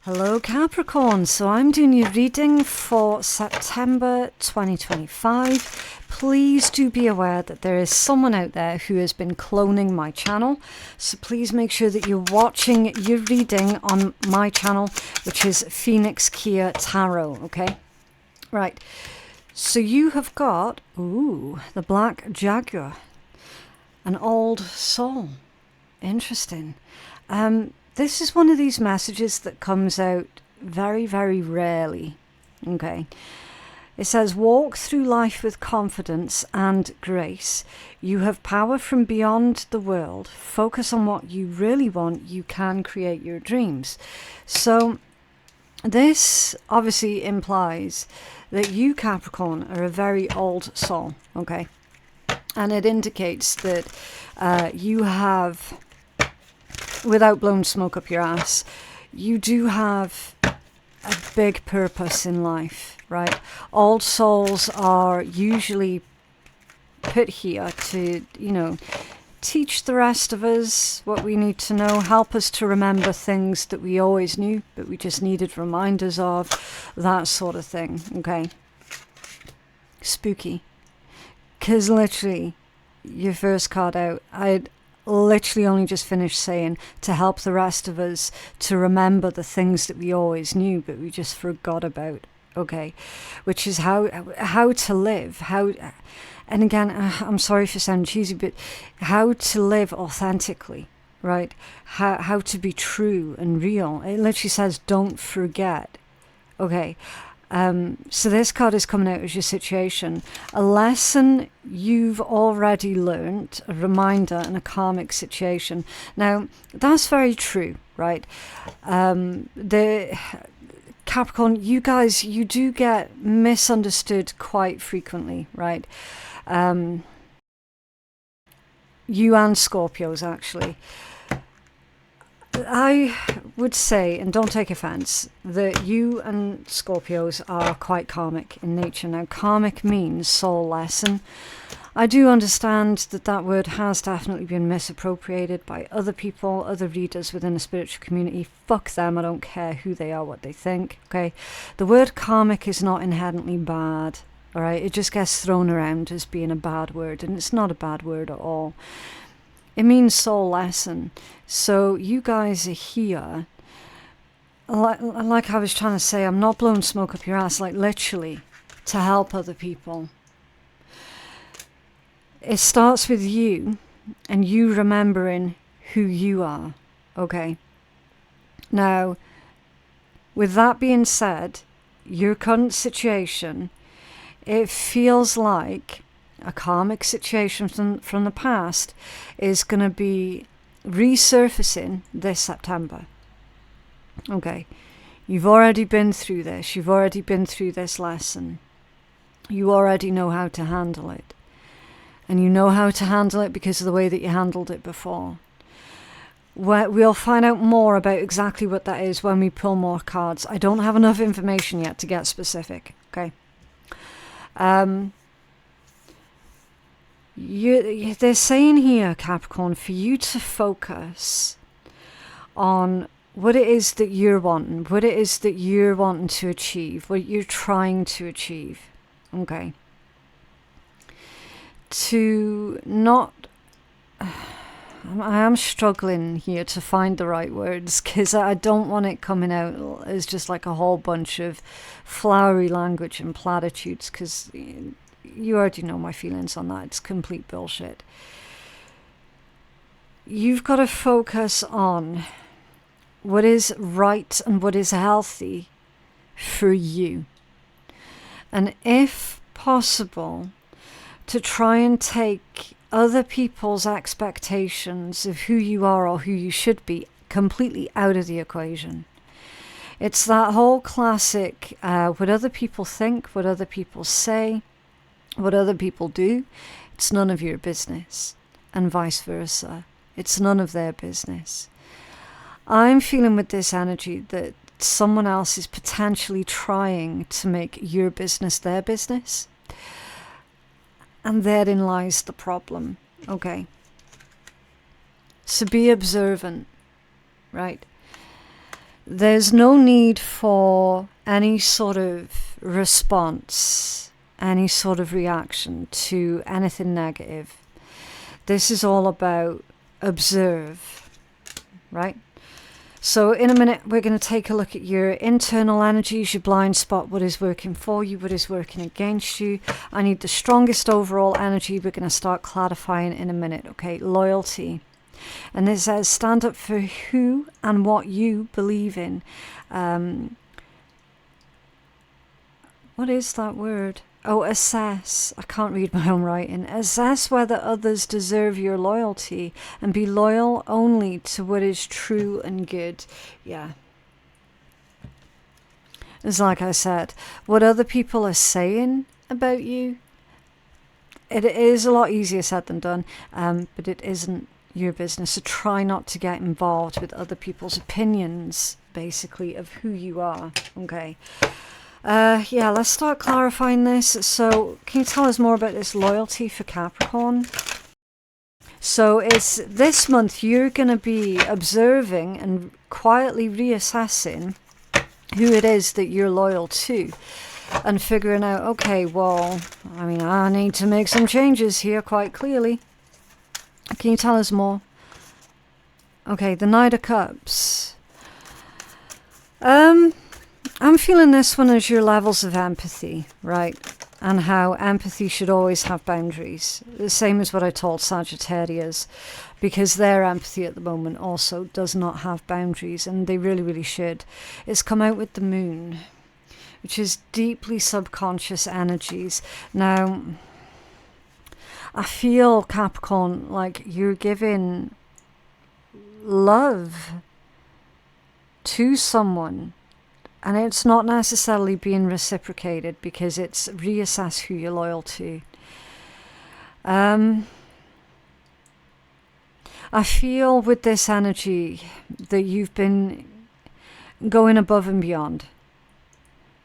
Hello Capricorn, so I'm doing your reading for September 2025. Please do be aware that there is someone out there who has been cloning my channel, so please make sure that you're watching your reading on my channel, which is Phoenix Keia Tarot, okay? Right, so you have got, the Black Jaguar, an old soul. Interesting. This is one of these messages that comes out very, very rarely, okay? It says, walk through life with confidence and grace. You have power from beyond the world. Focus on what you really want. You can create your dreams. So this obviously implies that you, Capricorn, are a very old soul, okay? And it indicates that you have, without blowing smoke up your ass, you do have a big purpose in life, right? Old souls are usually put here to, teach the rest of us what we need to know, help us to remember things that we always knew, but we just needed reminders of, that sort of thing, okay? Spooky. Because literally, your first card out, I'd literally only just finished saying to help the rest of us to remember the things that we always knew but we just forgot about, okay? Which is how to live, and again, I'm sorry for sounding cheesy, but how to live authentically, right? How to be true and real. It literally says don't forget, okay? So this card is coming out as your situation, a lesson you've already learned, a reminder, and a karmic situation. Now, that's very true, right? The Capricorn, you guys, you do get misunderstood quite frequently, right? You and Scorpios, actually. I would say, and don't take offense, that you and Scorpios are quite karmic in nature. Now, karmic means soul lesson. I do understand that that word has definitely been misappropriated by other people, other readers within the spiritual community. Fuck them, I don't care who they are, what they think, okay? The word karmic is not inherently bad, all right? It just gets thrown around as being a bad word, and it's not a bad word at all. It means soul lesson. So you guys are here, like I was trying to say, I'm not blowing smoke up your ass, like literally, to help other people. It starts with you, and you remembering who you are, okay? Now, with that being said, your current situation, it feels like a karmic situation from the past is going to be resurfacing this September. Okay, you've already been through this. You've already been through this lesson. You already know how to handle it. And you know how to handle it because of the way that you handled it before. We'll find out more about exactly what that is when we pull more cards. I don't have enough information yet to get specific, okay? They're saying here, Capricorn, for you to focus on what it is that you're wanting, what it is that you're wanting to achieve, what you're trying to achieve, okay? To not... I am struggling here to find the right words because I don't want it coming out as just like a whole bunch of flowery language and platitudes, because you already know my feelings on that. It's complete bullshit. You've got to focus on what is right and what is healthy for you. And if possible, to try and take other people's expectations of who you are or who you should be completely out of the equation. It's that whole classic, what other people think, what other people say, what other people do, it's none of your business, and vice versa. It's none of their business. I'm feeling with this energy that someone else is potentially trying to make your business their business. And therein lies the problem, okay? So be observant, right? there's no need for any sort of response, any sort of reaction to anything negative. This is all about observe, right? So in a minute, we're going to take a look at your internal energies, your blind spot, what is working for you, what is working against you. I need the strongest overall energy. We're going to start clarifying in a minute, okay? Loyalty. And this says stand up for who and what you believe in. What is that word? Oh, assess. I can't read my own writing. Assess whether others deserve your loyalty and be loyal only to what is true and good. Yeah. It's like I said, what other people are saying about you, it is a lot easier said than done, but it isn't your business. So try not to get involved with other people's opinions, basically, of who you are. Okay. Yeah, let's start clarifying this. So can you tell us more about this loyalty for Capricorn? So it's this month you're going to be observing and quietly reassessing who it is that you're loyal to and figuring out, okay, well, I mean, I need to make some changes here quite clearly. Can you tell us more? Okay, the Knight of Cups. I'm feeling this one as your levels of empathy, right? And how empathy should always have boundaries. The same as what I told Sagittarius, because their empathy at the moment also does not have boundaries, and they really, really should. It's come out with the Moon, which is deeply subconscious energies. Now, I feel, Capricorn, like you're giving love to someone, and it's not necessarily being reciprocated because it's reassess who you're loyal to. I feel with this energy that you've been going above and beyond,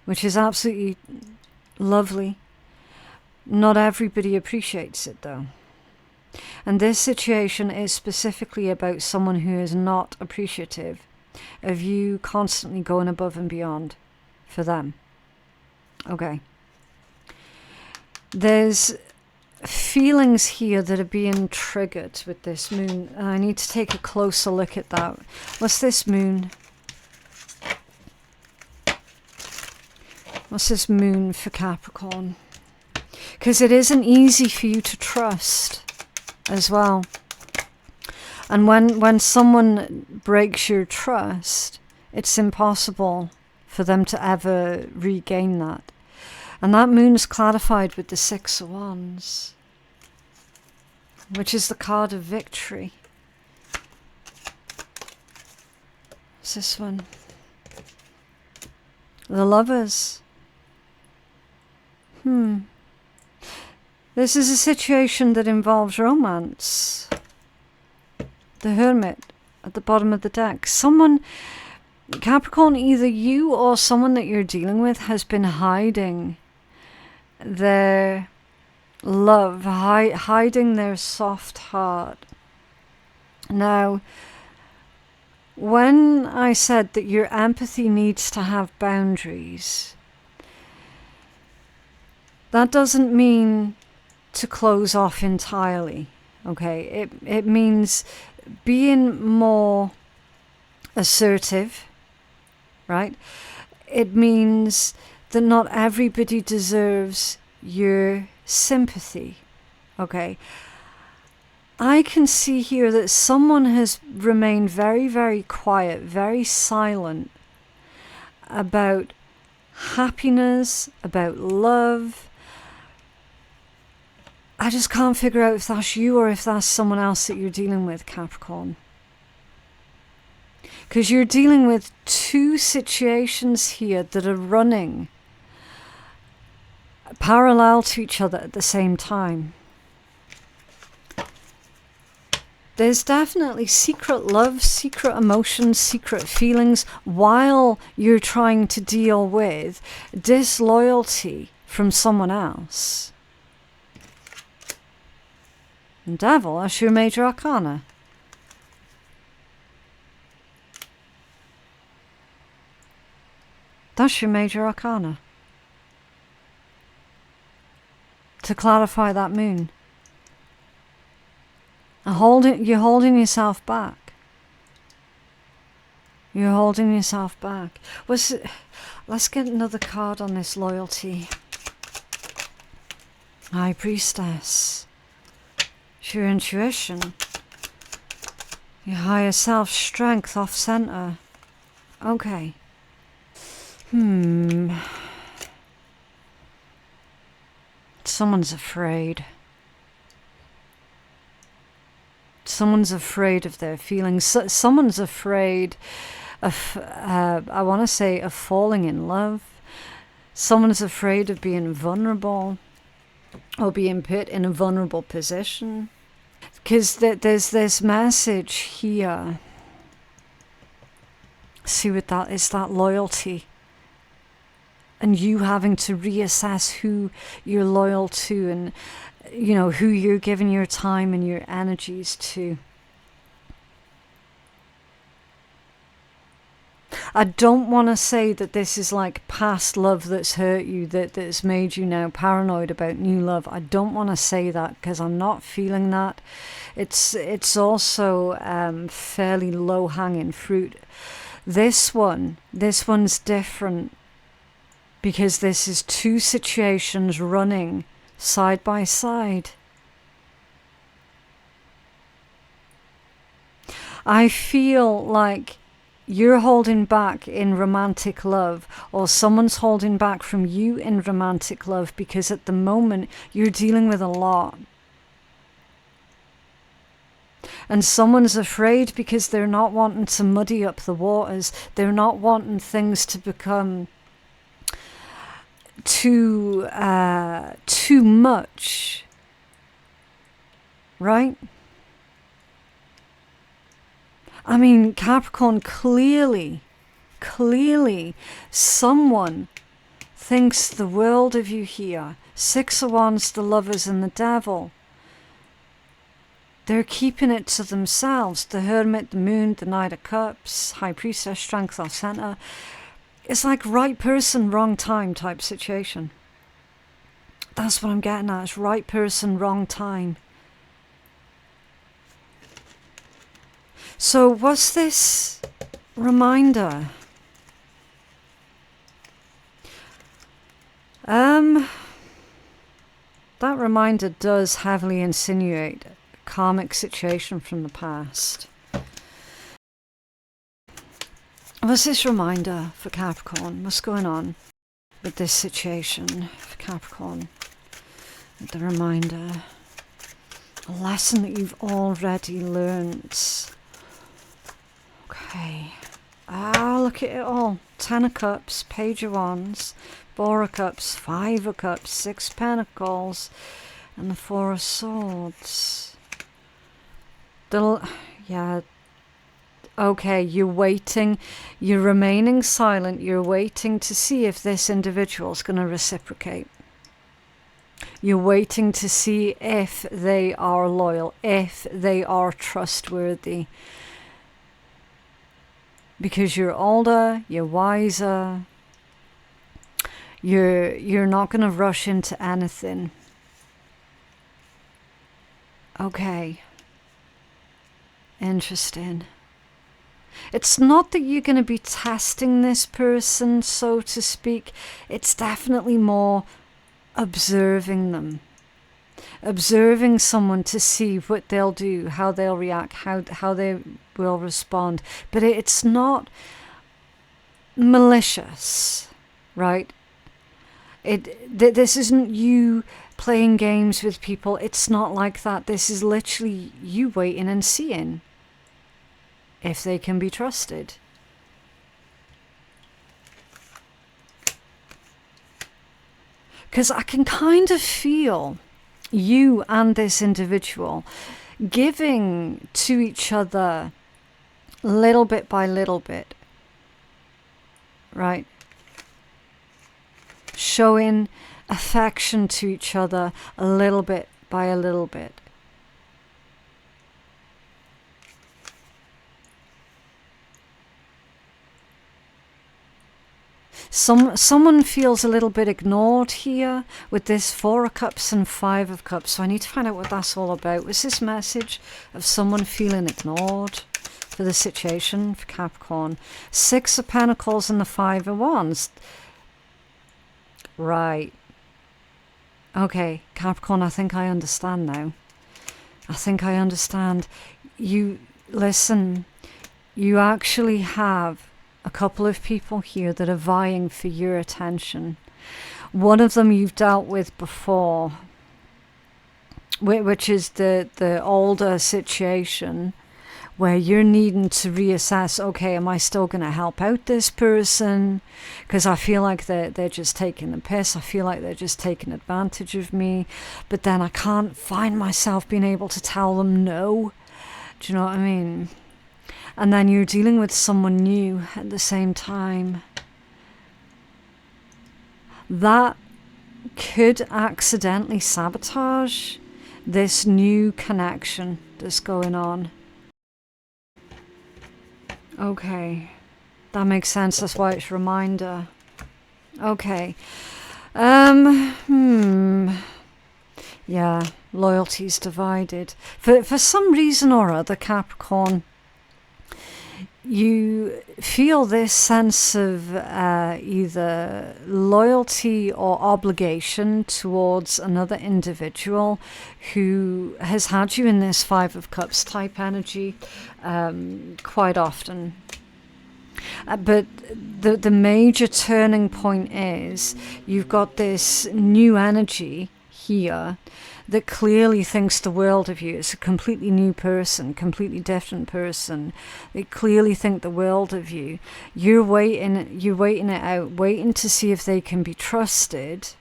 which is absolutely lovely. Not everybody appreciates it though. And this situation is specifically about someone who is not appreciative of you constantly going above and beyond for them. Okay. There's feelings here that are being triggered with this Moon. And I need to take a closer look at that. What's this Moon? What's this Moon for Capricorn? Because it isn't easy for you to trust as well. And when someone breaks your trust, it's impossible for them to ever regain that. And that Moon is clarified with the Six of Wands, which is the card of victory. What's this one? The Lovers. This is a situation that involves romance. The Hermit at the bottom of the deck. Someone, Capricorn, either you or someone that you're dealing with has been hiding their love, hiding their soft heart. Now, when I said that your empathy needs to have boundaries, that doesn't mean to close off entirely, okay? It means being more assertive, right? It means that not everybody deserves your sympathy, okay? I can see here that someone has remained very, very quiet, very silent about happiness, about love. I just can't figure out if that's you or if that's someone else that you're dealing with, Capricorn. Because you're dealing with two situations here that are running parallel to each other at the same time. There's definitely secret love, secret emotions, secret feelings while you're trying to deal with disloyalty from someone else. And Devil, that's your major arcana. That's your major arcana. To clarify that moon. You're holding yourself back. You're holding yourself back. Let's get another card on this loyalty. High Priestess. It's your intuition. Your higher self, strength, off center. Okay. Someone's afraid. Someone's afraid of their feelings. Someone's afraid of, I want to say, of falling in love. Someone's afraid of being vulnerable or being put in a vulnerable position. Because there's this message here. See what that is, that loyalty. And you having to reassess who you're loyal to and, you know, who you're giving your time and your energies to. I don't want to say that this is like past love that's hurt you, that's made you now paranoid about new love. I don't want to say that because I'm not feeling that. It's also fairly low-hanging fruit. This one's different because this is two situations running side by side. I feel like you're holding back in romantic love, or someone's holding back from you in romantic love because at the moment you're dealing with a lot. And someone's afraid because they're not wanting to muddy up the waters. They're not wanting things to become too much. Right? I mean, Capricorn, clearly, someone thinks the world of you here. 6 of Wands, the Lovers and the Devil. They're keeping it to themselves. The Hermit, the Moon, the Knight of Cups, High Priestess, Strength off center. It's like right person, wrong time type situation. That's what I'm getting at. It's right person, wrong time. So what's this reminder? That reminder does heavily insinuate a karmic situation from the past. What's this reminder for Capricorn? What's going on with this situation for Capricorn? The reminder. A lesson that you've already learnt. Okay. Look at it all. 10 of Cups, Page of Wands, 4 of Cups, 5 of Cups, 6 Pentacles, and the 4 of Swords. Okay, you're waiting. You're remaining silent. You're waiting to see if this individual's going to reciprocate. You're waiting to see if they are loyal, if they are trustworthy. Because you're older, you're wiser, you're not going to rush into anything. Okay. Interesting. It's not that you're going to be testing this person, so to speak. It's definitely more observing them. Observing someone to see what they'll do, how they'll react, how they will respond. But it's not malicious, right? This isn't you playing games with people. It's not like that. This is literally you waiting and seeing if they can be trusted. Because I can kind of feel you and this individual giving to each other little bit by little bit, right? Showing affection to each other a little bit by a little bit. Someone feels a little bit ignored here with this 4 of Cups and 5 of Cups. So I need to find out what that's all about. Was this message of someone feeling ignored for the situation for Capricorn? 6 of Pentacles and the 5 of Wands. Right. Okay, Capricorn, I think I understand now. I think I understand. You, listen, you actually have a couple of people here that are vying for your attention. One of them you've dealt with before, which is the older situation where you're needing to reassess, okay, am I still going to help out this person? Because I feel like they're just taking the piss. I feel like they're just taking advantage of me. But then I can't find myself being able to tell them no. Do you know what I mean? And then you're dealing with someone new at the same time. That could accidentally sabotage this new connection that's going on. Okay, that makes sense. That's why it's a reminder. Okay. Yeah, loyalties divided. For some reason or other, Capricorn, you feel this sense of either loyalty or obligation towards another individual who has had you in this 5 of Cups type energy quite often. But the major turning point is you've got this new energy here that clearly thinks the world of you. It's a completely new person, completely different person. They clearly think the world of you. You're waiting it out, waiting to see if they can be trusted.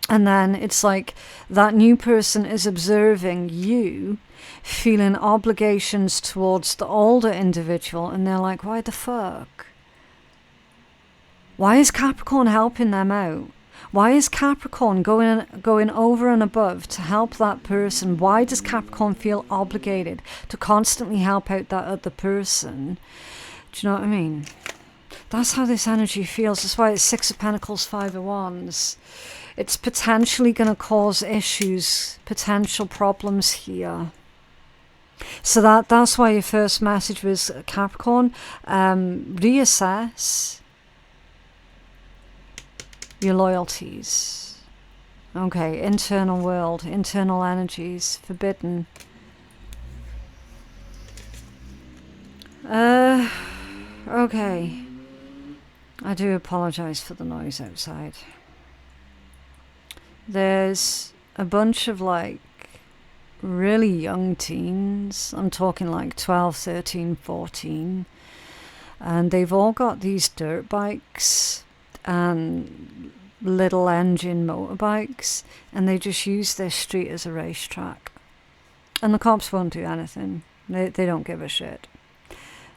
And then it's like that new person is observing you, feeling obligations towards the older individual, and they're like, why the fuck? Why is Capricorn helping them out? Why is Capricorn going over and above to help that person? Why does Capricorn feel obligated to constantly help out that other person? Do you know what I mean? That's how this energy feels. That's why it's 6 of Pentacles, 5 of Wands. It's potentially going to cause issues, potential problems here. So that's why your first message was, Capricorn, reassess your loyalties. Okay, internal world, internal energies, forbidden. Okay. I do apologize for the noise outside. There's a bunch of like really young teens. I'm talking like 12, 13, 14. And they've all got these dirt bikes and little engine motorbikes, and they just use this street as a racetrack. And the cops won't do anything. They don't give a shit.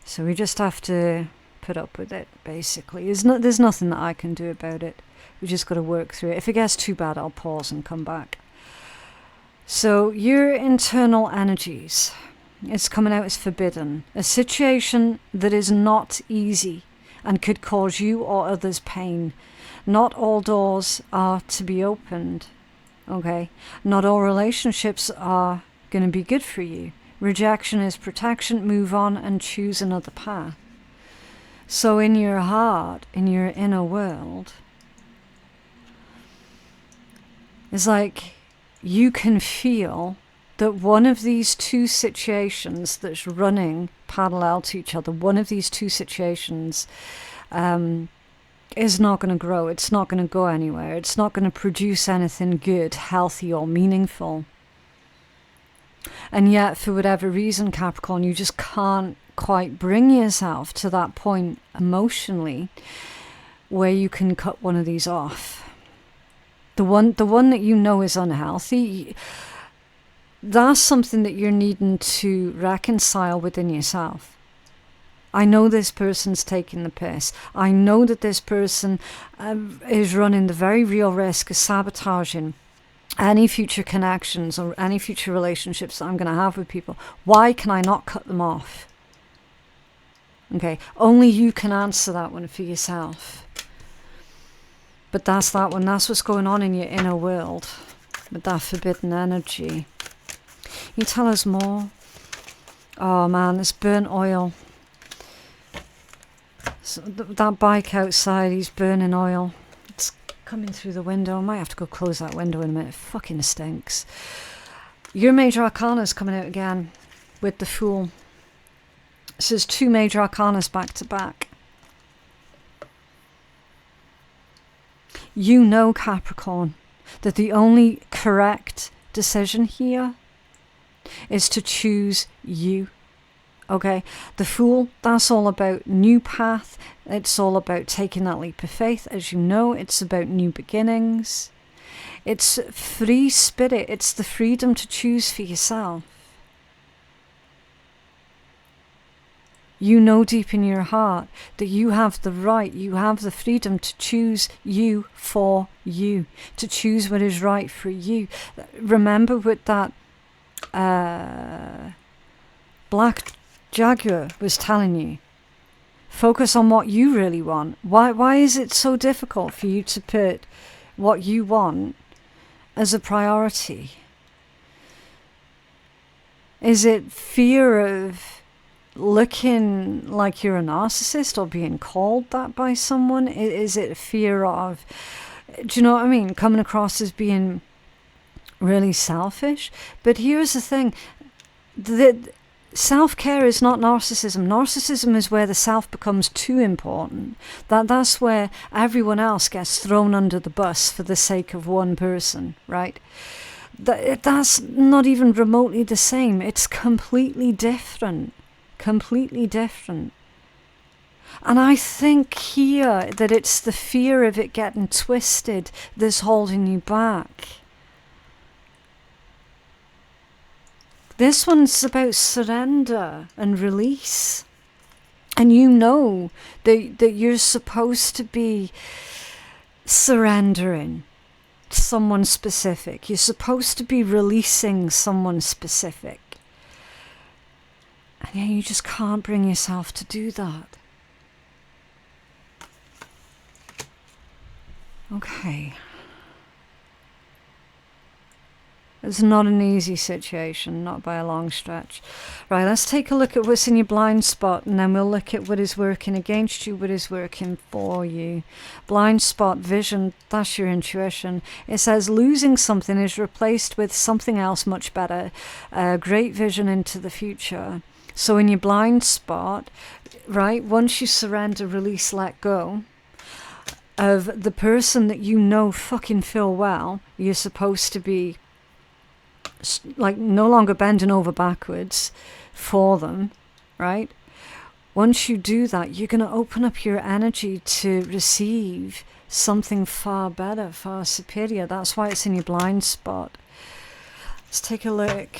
So we just have to put up with it, basically. There's nothing that I can do about it. We just got to work through it. If it gets too bad, I'll pause and come back. So your internal energies, it's coming out as forbidden. A situation that is not easy and could cause you or others pain. Not all doors are to be opened. Okay? Not all relationships are going to be good for you. Rejection is protection. Move on and choose another path. So in your heart, in your inner world, it's like you can feel that one of these two situations that's running parallel to each other, one of these two situations is not going to grow. It's not going to go anywhere. It's not going to produce anything good, healthy, or meaningful. And yet, for whatever reason, Capricorn, you just can't quite bring yourself to that point emotionally where you can cut one of these off. The one that you know is unhealthy, that's something that you're needing to reconcile within yourself. I know this person's taking the piss. I know that this person is running the very real risk of sabotaging any future connections or any future relationships that I'm going to have with people. Why can I not cut them off? Okay, only you can answer that one for yourself. But that's that one. That's what's going on in your inner world with that forbidden energy. Can you tell us more? Oh man, this burnt oil. So that bike outside, he's burning oil. It's coming through the window. I might have to go close that window in a minute. It fucking stinks. Your major arcana is coming out again with the Fool. So there's 2 major arcanas back to back. You know, Capricorn, that the only correct decision here is to choose you. Okay, the Fool, that's all about new path. It's all about taking that leap of faith. As you know, it's about new beginnings. It's free spirit. It's the freedom to choose for yourself. You know deep in your heart that you have the right, you have the freedom to choose you for you, to choose what is right for you. Remember what that black jaguar was telling you. Focus on what you really want. Why is it so difficult for you to put what you want as a priority? Is it fear of looking like you're a narcissist or being called that by someone? Is it fear of, do you know what I mean, coming across as being really selfish? But here's the thing, self-care is not narcissism. Narcissism is where the self becomes too important. That's where everyone else gets thrown under the bus for the sake of one person, right? That's not even remotely the same. It's completely different. Completely different. And I think here that it's the fear of it getting twisted that's holding you back. This one's about surrender and release. And you know that you're supposed to be surrendering someone specific. You're supposed to be releasing someone specific. And yeah, you just can't bring yourself to do that. Okay. It's not an easy situation, not by a long stretch. Right, let's take a look at what's in your blind spot, and then we'll look at what is working against you, what is working for you. Blind spot, vision, that's your intuition. It says losing something is replaced with something else much better. Great vision into the future. So in your blind spot, right, once you surrender, release, let go of the person that you know fucking full well, you're supposed to be like no longer bending over backwards for them, right? Once you do that, you're going to open up your energy to receive something far better, far superior. That's why it's in your blind spot. Let's take a look.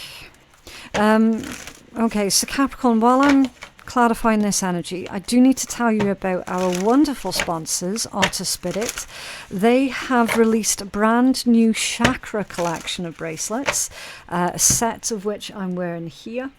Okay, so Capricorn, while I'm clarifying this energy, I do need to tell you about our wonderful sponsors, Otter Spirit. They have released a brand new chakra collection of bracelets, a set of which I'm wearing here.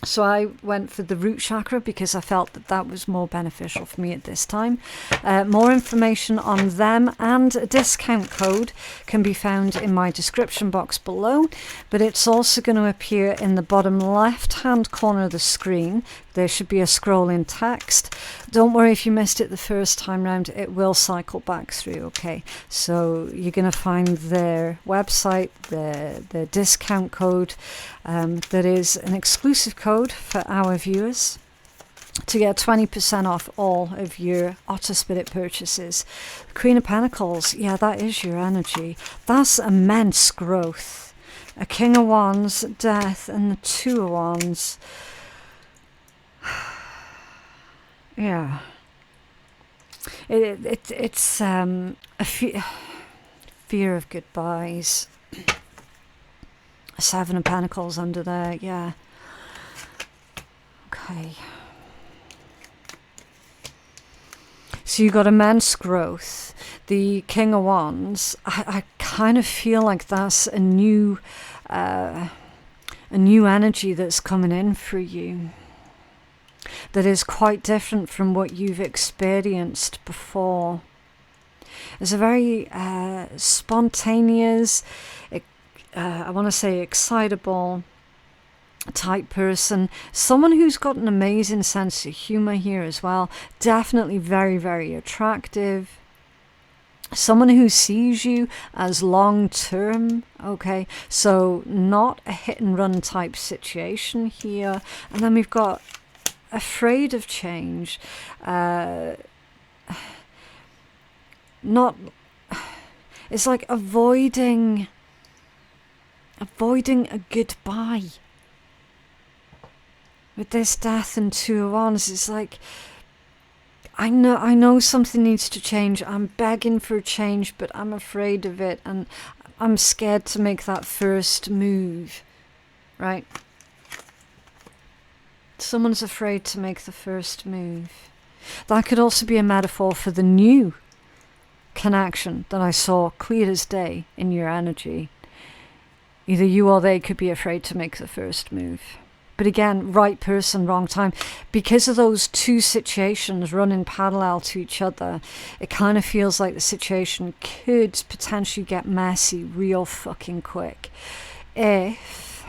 So I went for the root chakra because I felt that that was more beneficial for me at this time. More information on them and a discount code can be found in my description box below, but it's also going to appear in the bottom left-hand corner of the screen. There should be a scrolling text. Don't worry if you missed it the first time round, it will cycle back through, okay? So you're going to find their website, the discount code. That is an exclusive code for our viewers to get 20% off all of your Otter Spirit purchases. Queen of Pentacles, yeah, that is your energy. That's immense growth. A King of Wands, Death, and the Two of Wands. Yeah. It's a fear of goodbyes. Seven of Pentacles under there, yeah. Okay. So you got immense growth. The King of Wands, I kind of feel like that's a new energy that's coming in for you. That is quite different from what you've experienced before. It's a very spontaneous, I want to say excitable type person. Someone who's got an amazing sense of humor here as well. Definitely very, very attractive. Someone who sees you as long term, okay? So not a hit and run type situation here. And then we've got afraid of change. It's like avoiding a goodbye. With this death and Two of Wands, it's like, I know something needs to change. I'm begging for change, but I'm afraid of it, and I'm scared to make that first move, right? Someone's afraid to make the first move. That could also be a metaphor for the new connection that I saw clear as day in your energy. Either you or they could be afraid to make the first move. But again, right person, wrong time. Because of those two situations running parallel to each other, it kind of feels like the situation could potentially get messy real fucking quick. If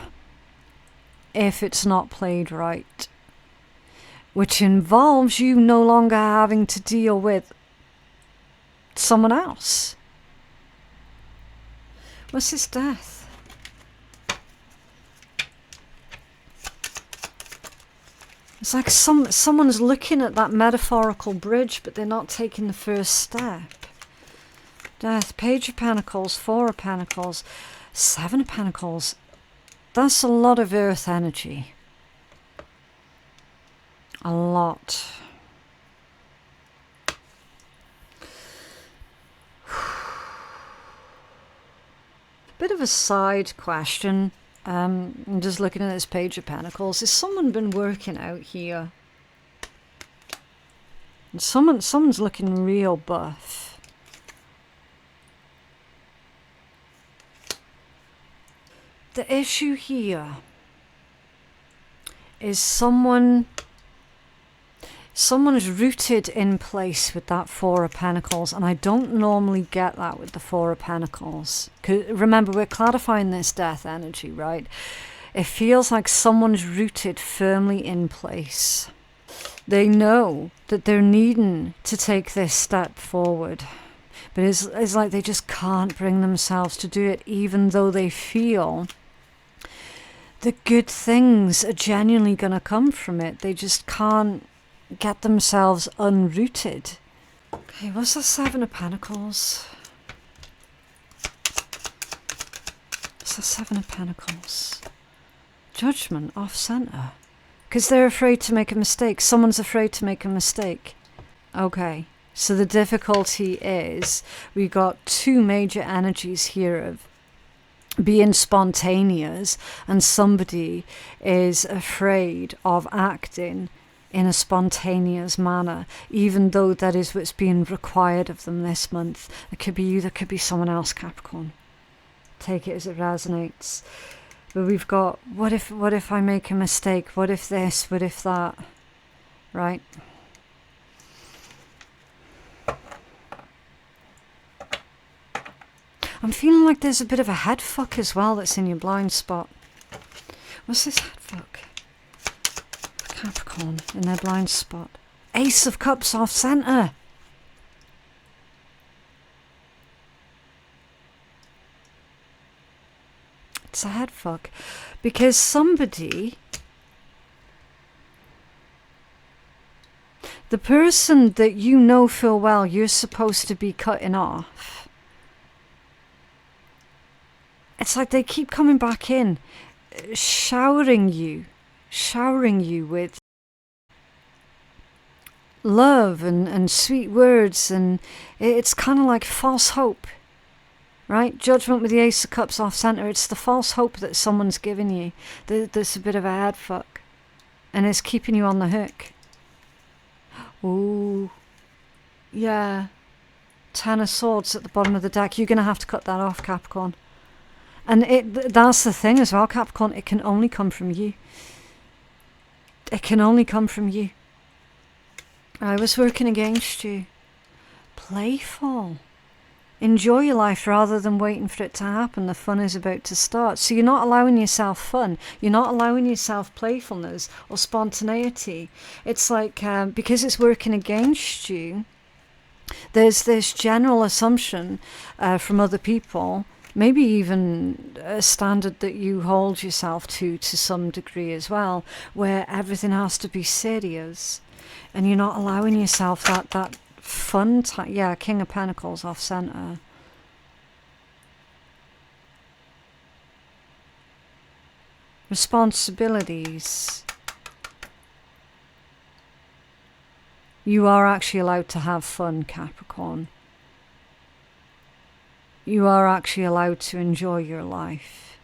it's not played right. Which involves you no longer having to deal with someone else. What's this death? It's like someone's looking at that metaphorical bridge, but they're not taking the first step. Death, Page of Pentacles, Four of Pentacles, Seven of Pentacles. That's a lot of earth energy. A lot. Bit of a side question. I'm just looking at this Page of Pentacles. Has someone been working out here? And someone's looking real buff. The issue here is someone's rooted in place with that Four of Pentacles, and I don't normally get that with the Four of Pentacles. 'Cause remember, we're clarifying this death energy, right? It feels like someone's rooted firmly in place. They know that they're needing to take this step forward, but it's like they just can't bring themselves to do it, even though they feel the good things are genuinely going to come from it. They just can't get themselves unrooted. Okay, what's the Seven of Pentacles? What's the Seven of Pentacles? Judgment, off center. Because they're afraid to make a mistake. Someone's afraid to make a mistake. Okay, so the difficulty is we got two major energies here of being spontaneous, and somebody is afraid of acting in a spontaneous manner, even though that is what's being required of them this month. It could be you, there could be someone else, Capricorn. Take it as it resonates. But we've got, what if I make a mistake? What if this? What if that? Right? I'm feeling like there's a bit of a head fuck as well that's in your blind spot. What's this head fuck? Capricorn in their blind spot. Ace of Cups off center. It's a head fuck. Because somebody, the person that you know full well you're supposed to be cutting off, it's like they keep coming back in, showering you with love and sweet words, and it's kind of like false hope, right? Judgment with the Ace of Cups off center. It's the false hope that someone's giving you. There's a bit of a head fuck, and it's keeping you on the hook. Ooh, yeah. Ten of Swords at the bottom of the deck. You're gonna have to cut that off, Capricorn. And that's the thing as well, Capricorn. It can only come from you. It can only come from you. I was working against you. Playful. Enjoy your life rather than waiting for it to happen. The fun is about to start. So you're not allowing yourself fun. You're not allowing yourself playfulness or spontaneity. It's like, because it's working against you, there's this general assumption from other people, maybe even a standard that you hold yourself to some degree as well, where everything has to be serious. And you're not allowing yourself that fun time. Yeah, King of Pentacles off center. Responsibilities. You are actually allowed to have fun, Capricorn. You are actually allowed to enjoy your life.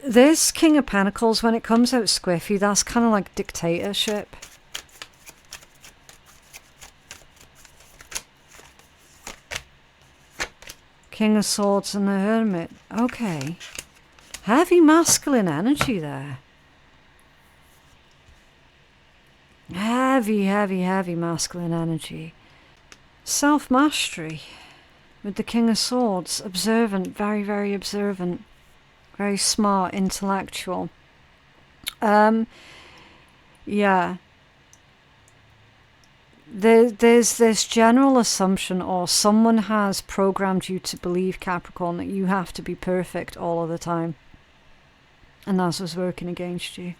This King of Pentacles, when it comes out squiffy, that's kind of like dictatorship. King of Swords and the Hermit. Okay. Heavy masculine energy there. Heavy, heavy, heavy masculine energy. Self-mastery with the King of Swords. Observant, very, very observant. Very smart, intellectual. Yeah. There's this general assumption, or someone has programmed you to believe, Capricorn, that you have to be perfect all of the time. And that's what's working against you.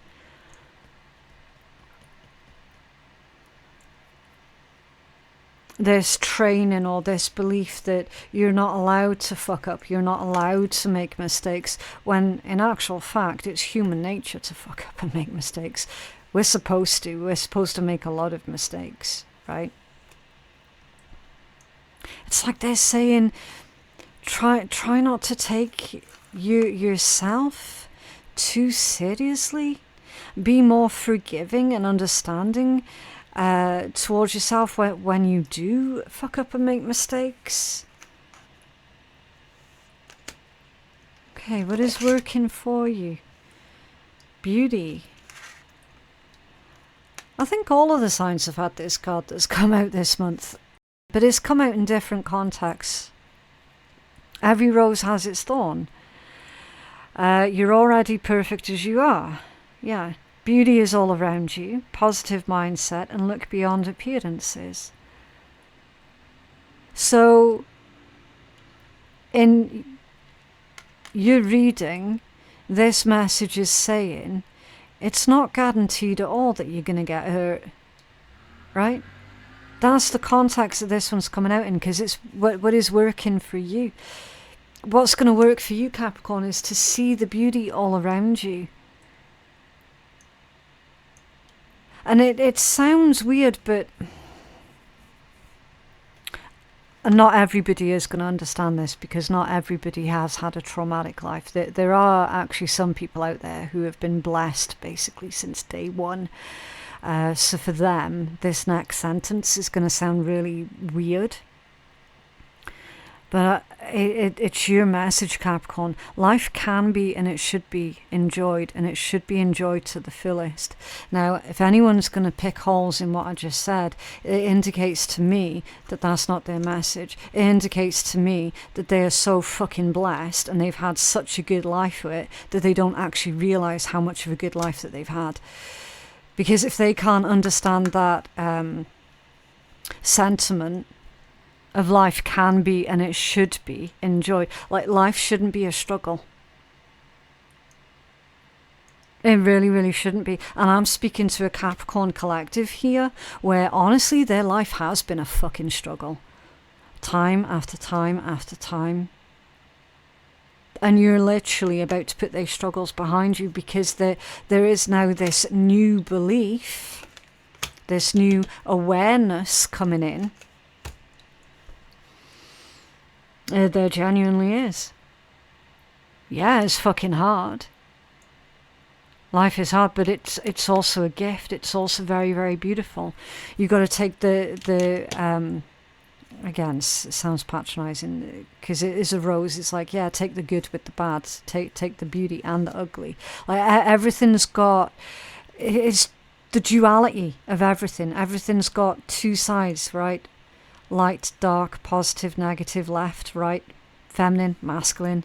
This training or this belief that you're not allowed to fuck up, you're not allowed to make mistakes, when in actual fact it's human nature to fuck up and make mistakes. We're supposed to make a lot of mistakes, right? It's like they're saying, try not to take yourself too seriously. Be more forgiving and understanding towards yourself when you do fuck up and make mistakes. Okay, what is working for you? Beauty. I think all of the signs have had this card that's come out this month, but it's come out in different contexts. Every rose has its thorn. You're already perfect as you are. Yeah. Beauty is all around you, positive mindset, and look beyond appearances. So, in your reading, this message is saying, it's not guaranteed at all that you're going to get hurt, right? That's the context that this one's coming out in, because it's what is working for you. What's going to work for you, Capricorn, is to see the beauty all around you. And it sounds weird, but not everybody is going to understand this, because not everybody has had a traumatic life. There are actually some people out there who have been blessed basically since day one. So for them, this next sentence is going to sound really weird. But it's your message, Capricorn. Life can be and it should be enjoyed, and it should be enjoyed to the fullest. Now, if anyone's going to pick holes in what I just said, it indicates to me that that's not their message. It indicates to me that they are so fucking blessed and they've had such a good life with it that they don't actually realise how much of a good life that they've had. Because if they can't understand that sentiment of life can be and it should be enjoyed. Like, life shouldn't be a struggle. It really, really shouldn't be. And I'm speaking to a Capricorn collective here where honestly their life has been a fucking struggle. Time after time after time. And you're literally about to put those struggles behind you, because there is now this new belief, this new awareness coming in. There genuinely is. Yeah, it's fucking hard. Life is hard, but it's also a gift. It's also very, very beautiful. You got to take the again, it sounds patronising because it is a rose. It's like, yeah, take the good with the bad. Take the beauty and the ugly. Like everything's got. the duality of everything. Everything's got two sides, right? Light, dark, positive, negative, left, right, feminine, masculine.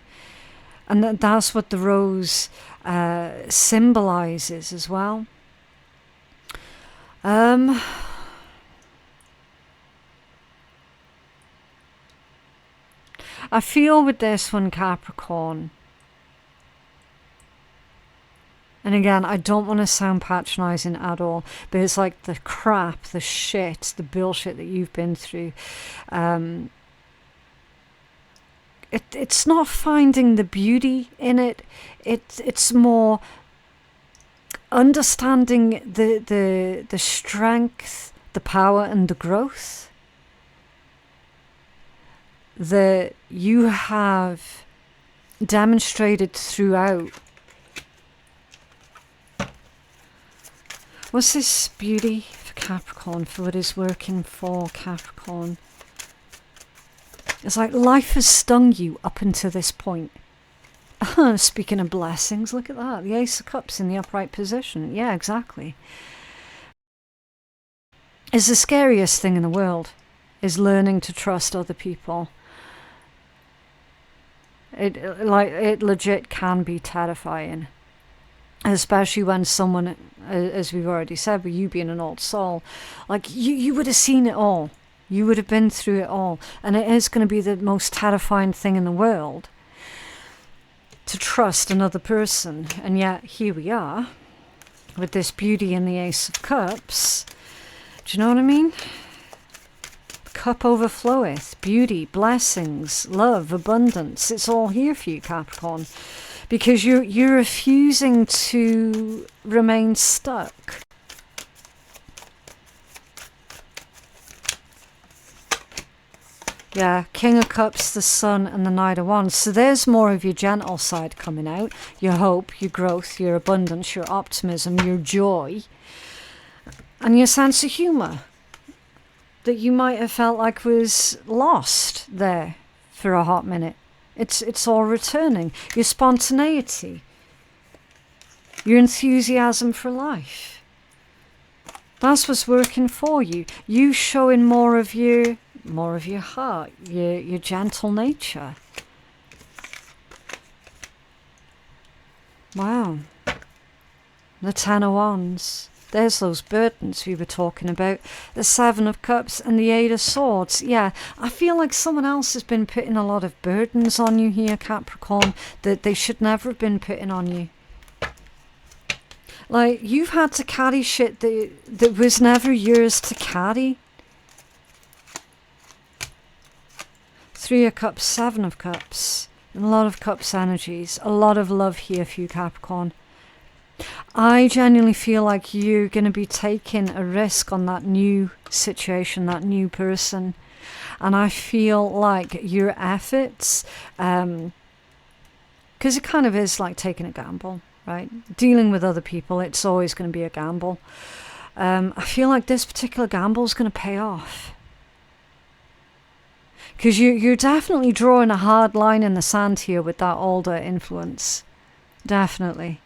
And that's what the rose symbolizes as well. I feel with this one, Capricorn, and again, I don't want to sound patronizing at all, but it's like the crap, the shit, the bullshit that you've been through. It's not finding the beauty in it. It's more understanding the strength, the power, and the growth that you have demonstrated throughout. What's this beauty for Capricorn, for what is working for Capricorn? It's like life has stung you up until this point. Speaking of blessings, look at that. The Ace of Cups in the upright position. Yeah, exactly. It's the scariest thing in the world, is learning to trust other people. It legit can be terrifying. Especially when someone, as we've already said, with you being an old soul, like you would have seen it all. You would have been through it all. And it is going to be the most terrifying thing in the world to trust another person. And yet here we are with this beauty in the Ace of Cups. Do you know what I mean? Cup overfloweth. Beauty, blessings, love, abundance. It's all here for you, Capricorn. Because you're refusing to remain stuck. Yeah, King of Cups, the Sun, and the Knight of Wands. So there's more of your gentle side coming out. Your hope, your growth, your abundance, your optimism, your joy. And your sense of humour. That you might have felt like was lost there for a hot minute. It's all returning. Your spontaneity. Your enthusiasm for life. That's what's working for you. You showing more of your heart, your gentle nature. Wow. The Ten of Wands. There's those burdens we were talking about. The Seven of Cups and the Eight of Swords. Yeah, I feel like someone else has been putting a lot of burdens on you here, Capricorn, that they should never have been putting on you. Like, you've had to carry shit that was never yours to carry. Three of Cups, Seven of Cups. And a lot of Cups energies. A lot of love here for you, Capricorn. I genuinely feel like you're going to be taking a risk on that new situation, that new person. And I feel like your efforts, because it kind of is like taking a gamble, right? Dealing with other people, it's always going to be a gamble. I feel like this particular gamble is going to pay off. Because you're definitely drawing a hard line in the sand here with that older influence. Definitely.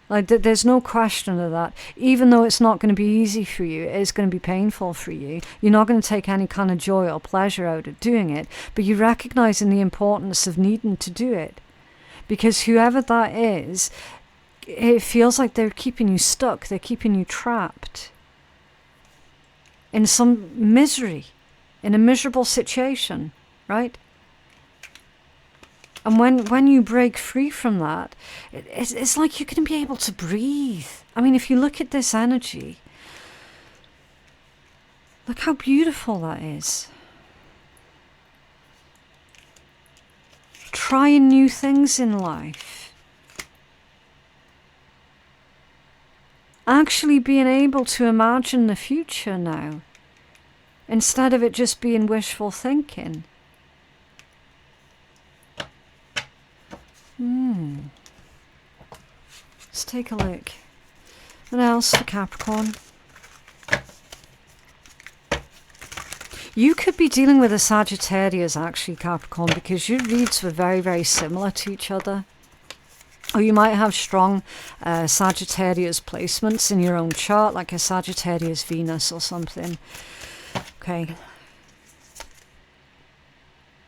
Like, there's no question of that. Even though it's not going to be easy for you, it's going to be painful for you. You're not going to take any kind of joy or pleasure out of doing it, but you're recognizing the importance of needing to do it. Because whoever that is, it feels like they're keeping you stuck. They're keeping you trapped in some misery, in a miserable situation, right? And when you break free from that, it's like you're going to be able to breathe. I mean, if you look at this energy, look how beautiful that is. Trying new things in life. Actually being able to imagine the future now, instead of it just being wishful thinking. Let's take a look. What else for Capricorn? You could be dealing with a Sagittarius, actually, Capricorn, because your reads were very, very similar to each other. Or you might have strong Sagittarius placements in your own chart, like a Sagittarius Venus or something. Okay.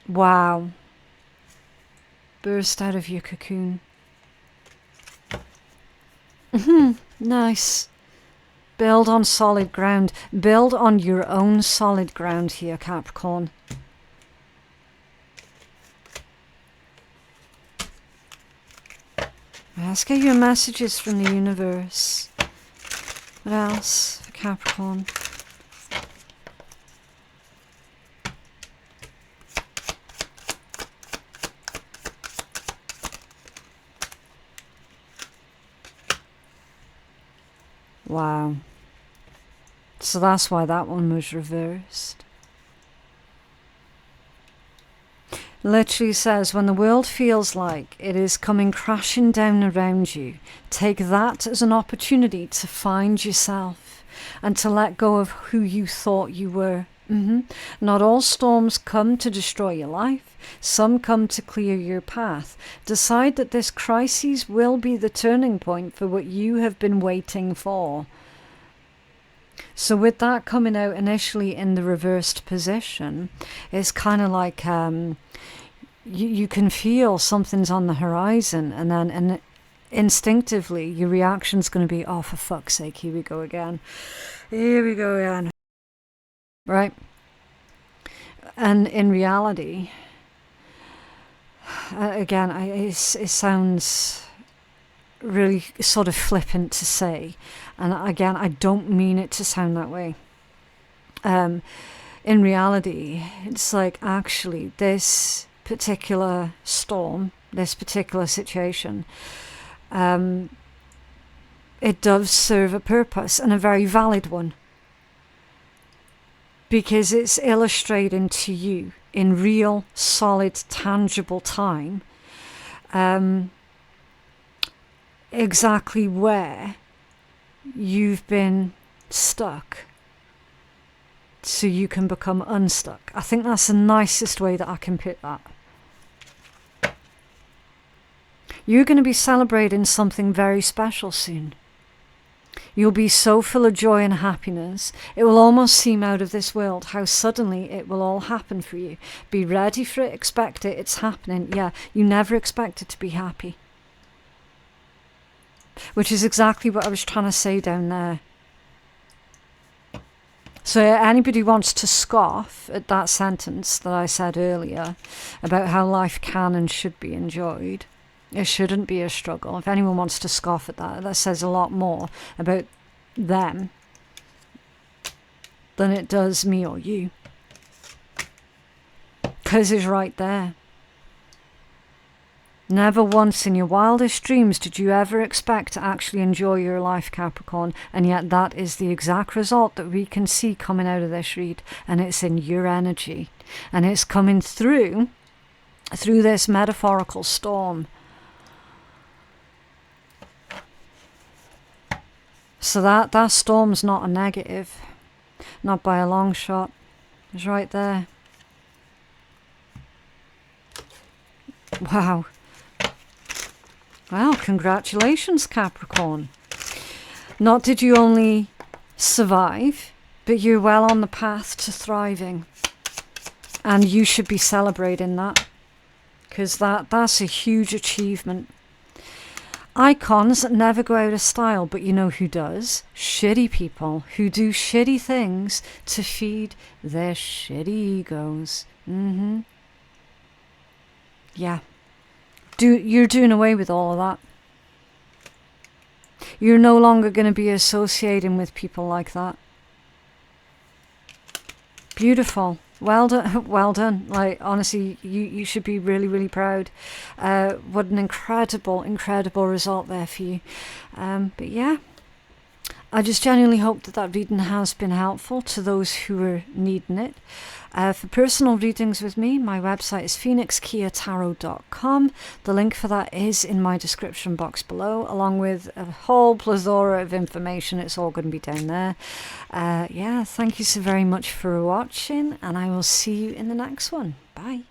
Wow. Burst out of your cocoon. Nice. Build on solid ground. Build on your own solid ground here, Capricorn. Let's get your messages from the universe. What else for Capricorn? Wow. So that's why that one was reversed. Literally says, when the world feels like it is coming crashing down around you, take that as an opportunity to find yourself and to let go of who you thought you were. Not all storms come to destroy your life. Some come to clear your path. Decide that this crisis will be the turning point for what you have been waiting for. So with that coming out initially in the reversed position, it's kind of like you can feel something's on the horizon, and then instinctively your reaction's going to be, oh, for fuck's sake, here we go again. Here we go again. Right? And in reality, again, it sounds really sort of flippant to say, and again, I don't mean it to sound that way. In reality, it's like, actually, this particular storm, this particular situation, it does serve a purpose, and a very valid one, because it's illustrating to you in real, solid, tangible time exactly where you've been stuck, so you can become unstuck. I think that's the nicest way that I can put that. You're going to be celebrating something very special soon. You'll be so full of joy and happiness, it will almost seem out of this world how suddenly it will all happen for you. Be ready for it, expect it, it's happening. Yeah, you never expected to be happy. Which is exactly what I was trying to say down there. So anybody wants to scoff at that sentence that I said earlier about how life can and should be enjoyed, it shouldn't be a struggle. If anyone wants to scoff at that, that says a lot more about them than it does me or you. Because it's right there. Never once in your wildest dreams did you ever expect to actually enjoy your life, Capricorn, and yet that is the exact result that we can see coming out of this read, and it's in your energy, and it's coming through this metaphorical storm. So that storm's not a negative, not by a long shot. It's right there. Wow. Well, congratulations, Capricorn. Not did you only survive, but you're well on the path to thriving. And you should be celebrating that, because that's a huge achievement. Icons never go out of style, but you know who does? Shitty people who do shitty things to feed their shitty egos. Yeah. You're doing away with all of that. You're no longer going to be associating with people like that. Beautiful. Well done. Well done. Like, honestly, you should be really, really proud. What an incredible, incredible result there for you. But yeah, I just genuinely hope that reading has been helpful to those who are needing it. For personal readings with me, my website is phoenixkeiatarot.com. The link for that is in my description box below, along with a whole plethora of information. It's all going to be down there. Yeah, thank you so very much for watching, and I will see you in the next one. Bye.